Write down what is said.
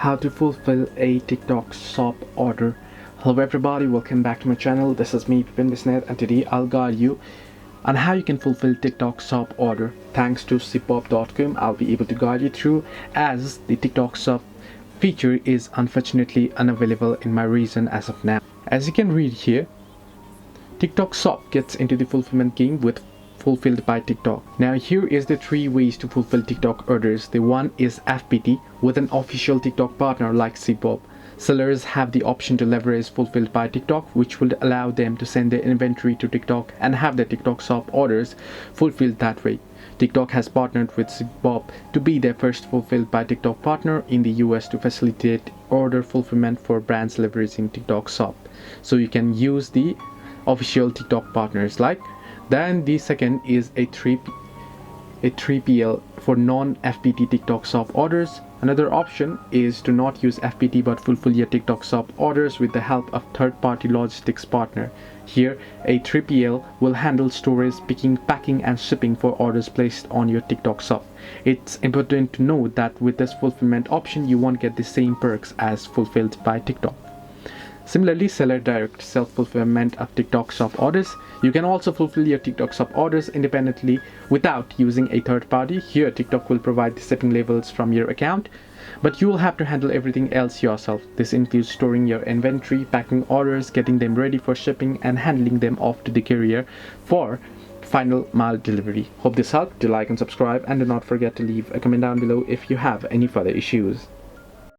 how to fulfill a TikTok shop order. Hello everybody, welcome back to my channel. This is me, Pipin Bisnet, and today I'll guide you on how you can fulfill TikTok shop order. Thanks to Cipop.com, I'll be able to guide you through, as the TikTok shop feature is unfortunately unavailable in my region as of now. As you can read here, TikTok shop gets into the fulfillment game with fulfilled by TikTok. Now here is the 3 ways to fulfill TikTok orders. The one is FBT with an official TikTok partner like Cipop. Sellers have the option to leverage fulfilled by TikTok, which will allow them to send their inventory to TikTok and have their TikTok shop orders fulfilled that way. TikTok has partnered with Cipop to be their first fulfilled by TikTok partner in the US to facilitate order fulfillment for brands leveraging TikTok shop. So you can use the official TikTok partners like. Then the second is a 3PL for non-FBT TikTok shop orders. Another option is to not use FBT but fulfill your TikTok shop orders with the help of third-party logistics partner. Here, a 3PL will handle storage, picking, packing and shipping for orders placed on your TikTok shop. It's important to know that with this fulfillment option, you won't get the same perks as fulfilled by TikTok. Similarly, seller direct self-fulfillment of TikTok shop orders. You can also fulfill your TikTok shop orders independently without using a third party. Here, TikTok will provide the shipping labels from your account, but you will have to handle everything else yourself. This includes storing your inventory, packing orders, getting them ready for shipping, and handling them off to the courier for final mile delivery. Hope this helped. Do like and subscribe, and do not forget to leave a comment down below if you have any further issues.